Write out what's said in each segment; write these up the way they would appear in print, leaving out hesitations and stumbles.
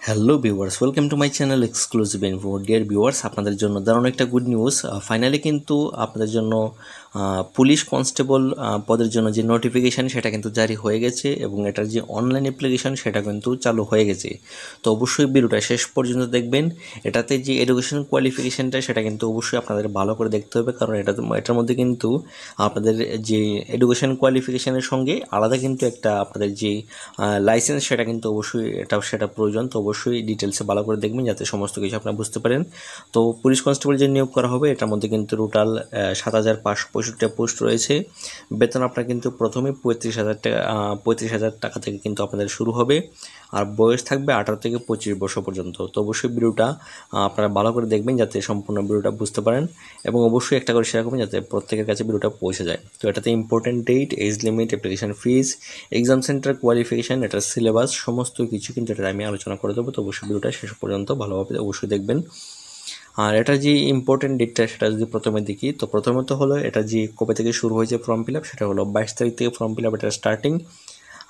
Hello viewers, welcome to my channel exclusive info. Dear viewers, আপনাদের জন্য দারুণ একটা গুড নিউজ। ফাইনালি কিন্তু আপনাদের জন্য পুলিশ কনস্টেবল পদের জন্য যে নোটিফিকেশান সেটা কিন্তু জারি হয়ে গেছে এবং এটার যে অনলাইন অ্যাপ্লিকেশান সেটা কিন্তু চালু হয়ে গেছে। তো অবশ্যই ভিডিওটা শেষ পর্যন্ত দেখবেন। এটাতে যে এডুকেশন কোয়ালিফিকেশানটা সেটা কিন্তু অবশ্যই আপনাদের ভালো করে দেখতে হবে, কারণ এটার মধ্যে কিন্তু আপনাদের যে এডুকেশন কোয়ালিফিকেশানের সঙ্গে আলাদা কিন্তু একটা আপনাদের যে লাইসেন্স সেটা কিন্তু অবশ্যই সেটা প্রয়োজন। তো অবশ্যই ডিটেলসে ভালো করে দেখবেন যাতে সমস্ত কিছু আপনারা বুঝতে পারেন। তো পুলিশ কনস্টেবল যে নিয়োগ করা হবে এটার মধ্যে কিন্তু টোটাল ৭,৫৬৫টা পোস্ট রয়েছে। বেতন আপনার কিন্তু প্রথমে ৩৫,০০০ টাকা থেকে কিন্তু আপনাদের শুরু হবে, আর বয়স থাকবে ১৮ থেকে ২৫ বছর পর্যন্ত। তো অবশ্যই ভিডিওটা আপনারা ভালো করে দেখবেন যাতে সম্পূর্ণ ভিডিওটা বুঝতে পারেন, এবং অবশ্যই একটা করে শেয়ার করবেন যাতে প্রত্যেকের কাছে ভিডিওটা পৌঁছে যায়। তো এটাতে important date, age limit, application fees, exam centre qualification, এটার সিলেবাস সমস্ত কিছু কিন্তু এটা আমি আলোচনা করে দেবো। তো অবশ্যই ভিডিওটা শেষ পর্যন্ত ভালোভাবে অবশ্যই দেখবেন। আর এটা যে ইম্পর্টেন্ট ডেটটা সেটা যদি প্রথমে দেখি, তো প্রথমত হলো এটা যে কবে থেকে শুরু হয়েছে ফর্ম ফিল আপ, সেটা হলো ২২ তারিখ থেকে ফর্ম ফিল আপ এটা স্টার্টিং।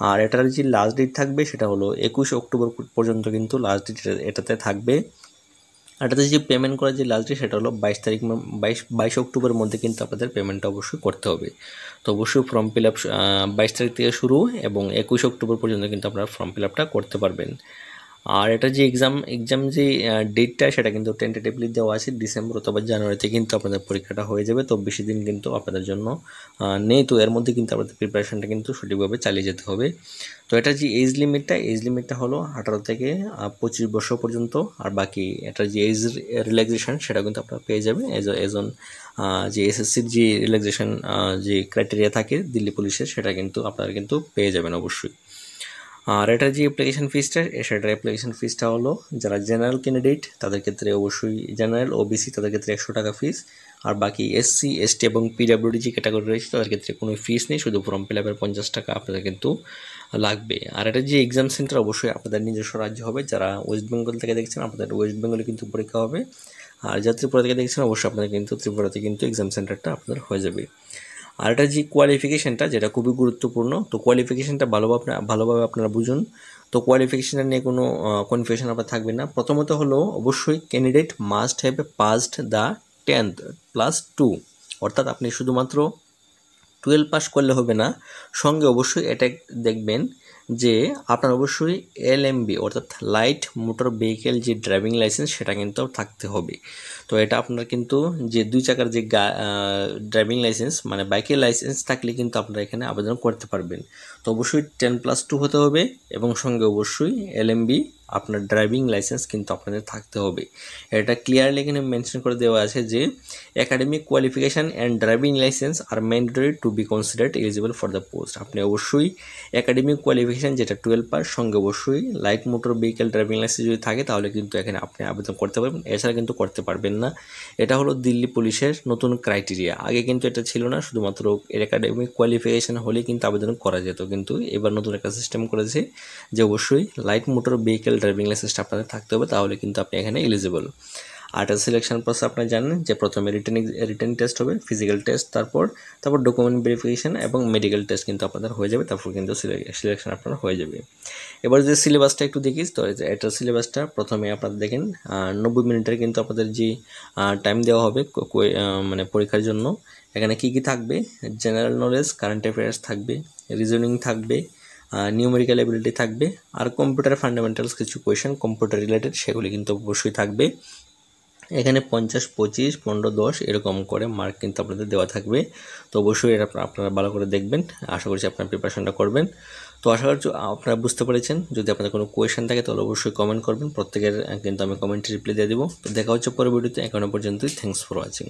আর এটার যে লাস্ট ডেট থাকবে সেটা হলো ২১ অক্টোবর পর্যন্ত কিন্তু লাস্ট ডেট এটাতে থাকবে। এটাতে যে পেমেন্ট করার যে লাস্ট ডেট সেটা হলো ২২ অক্টোবরের মধ্যে কিন্তু আপনাদের পেমেন্টটা অবশ্যই করতে হবে। তো অবশ্যই ফর্ম ফিল আপ ২২ তারিখ থেকে শুরু এবং ২১ অক্টোবর পর্যন্ত কিন্তু আপনারা ফর্ম ফিল আপটা করতে পারবেন। আর এটা যে এক্সাম যে ডেটটা সেটা কিন্তু টেন্টেটিভলি দেওয়া আছে ডিসেম্বর অথবা জানুয়ারিতে কিন্তু আপনাদের পরীক্ষাটা হয়ে যাবে। তো বেশি দিন কিন্তু আপনাদের জন্য নেই, তো এর মধ্যে কিন্তু আপনাদের প্রিপারেশনটা কিন্তু সঠিকভাবে চালিয়ে যেতে হবে। তো এটা যে এজ লিমিটটা হলো ১৮ থেকে ২৫ বছর পর্যন্ত, আর বাকি এটার যে এজ রিল্যাক্সেশন সেটা কিন্তু আপনারা পেয়ে যাবেন এজন যে এসএসসির যে রিল্যাক্সেশন যে ক্রাইটেরিয়া থাকে দিল্লি পুলিশের, সেটা কিন্তু আপনারা কিন্তু পেয়ে যাবেন অবশ্যই। আর এটার যে অ্যাপ্লিকেশন ফিসটা সেটার অ্যাপ্লিকেশন ফিসটা হলো যারা জেনারেল ক্যান্ডিডেট তাদের ক্ষেত্রে অবশ্যই জেনারেল, ওবিসি তাদের ক্ষেত্রে ১০০ টাকা ফিস, আর বাকি এসসি, এসটি এবং পিডাব্লিউডি যে ক্যাটাগরি রয়েছে তাদের ক্ষেত্রে কোনো ফিস নেই, শুধু ফর্ম ফিল আপের ৫০ টাকা আপনাদের কিন্তু লাগবে। আর এটা যে এক্সাম সেন্টার অবশ্যই আপনাদের নিজস্ব রাজ্য হবে। যারা ওয়েস্ট বেঙ্গল থেকে দেখছেন আপনাদের ওয়েস্ট বেঙ্গলে কিন্তু পরীক্ষা হবে, আর যারা ত্রিপুরা থেকে দেখছেন অবশ্যই আপনাদের কিন্তু ত্রিপুরাতে কিন্তু এক্সাম সেন্টারটা আপনাদের হয়ে যাবে। আর এটা যে কোয়ালিফিকেশানটা যেটা খুবই গুরুত্বপূর্ণ, তো কোয়ালিফিকেশানটা ভালোভাবে আপনারা বুঝুন। তো কোয়ালিফিকেশানটা নিয়ে কোনো কনফিউশন আপনার থাকবে না। প্রথমত হলো অবশ্যই candidate must have passed the 10th +2, অর্থাৎ আপনি শুধুমাত্র 12 পাস করলে হবে না, সঙ্গে অবশ্যই এটা দেখবেন যে আপনার অবশ্যই এলএমবি অর্থাৎ লাইট মোটর ভেহিকেল যে ড্রাইভিং লাইসেন্স সেটা কিন্তু থাকতে হবে। তো এটা আপনার কিন্তু যে ২ চাকার যে ড্রাইভিং লাইসেন্স মানে বাইকের লাইসেন্স থাকলে কিন্তু আপনারা এখানে আবেদন করতে পারবেন। তো অবশ্যই 10+2 হতে হবে এবং সঙ্গে অবশ্যই এলএমবি আপনার ড্রাইভিং লাইসেন্স কিন্তু আপনাদের থাকতে হবে। এটা ক্লিয়ারলি এখানে মেনশন করে দেওয়া আছে যে academic qualification and driving licence are mandatory to be considered eligible for the post. আপনি অবশ্যই একাডেমিক কোয়ালিফিকেশান যেটা 12 পাস, সঙ্গে অবশ্যই light motor vehicle driving licence যদি থাকে তাহলে কিন্তু এখানে আপনি আবেদন করতে পারবেন, এছাড়া কিন্তু করতে পারবেন না। এটা হলো দিল্লি পুলিশের নতুন ক্রাইটেরিয়া। আগে কিন্তু এটা ছিল না, শুধুমাত্র এর একাডেমিক কোয়ালিফিকেশান হলেই কিন্তু আবেদন করা যেত, কিন্তু এবার নতুন একটা সিস্টেম করেছে যে অবশ্যই লাইট মোটর ভেহিকেল ড্রাইভিং লাইসেন্সটা আপনাদের থাকতে হবে, তাহলে কিন্তু আপনি এখানে এলিজিবল। আর এটা সিলেকশন প্রসেস আপনারা জানেন যে প্রথমে রিটেন টেস্ট হবে, ফিজিক্যাল টেস্ট, তারপর ডকুমেন্ট ভেরিফিকেশান এবং মেডিকেল টেস্ট কিন্তু আপনাদের হয়ে যাবে, তারপর কিন্তু সিলেকশন আপনার হয়ে যাবে। এবার যে সিলেবাসটা একটু দেখি, তো এটার সিলেবাসটা প্রথমে আপনারা দেখেন ৯০ মিনিটের কিন্তু আপনাদের যে টাইম দেওয়া হবে মানে পরীক্ষার জন্য। এখানে কী কী থাকবে, জেনারেল নলেজ, কারেন্ট অ্যাফেয়ার্স থাকবে, রিজনিং থাকবে, নিউমেরিক্যাল এবিলিটি থাকবে, আর কম্পিউটার ফান্ডামেন্টালস কিছু কোয়েশ্চেন কম্পিউটার রিলেটেড সেগুলি কিন্তু অবশ্যই থাকবে। এখানে ৫০, ২৫, ১৫, ১০ এরকম করে মার্ক কিন্তু আপনাদের দেওয়া থাকবে। তো অবশ্যই এটা আপনারা ভালো করে দেখবেন, আশা করছি আপনার প্রিপারেশনটা করবেন। তো আশা করছি আপনারা বুঝতে পেরেছেন। যদি আপনাদের কোনো কোয়েশ্চেন থাকে তাহলে অবশ্যই কমেন্ট করবেন, প্রত্যেকের কিন্তু আমি কমেন্টে রিপ্লাই দিয়ে দেবো। তো দেখা হচ্ছে পরের ভিডিওতে, এখনো পর্যন্তই। Thanks for watching.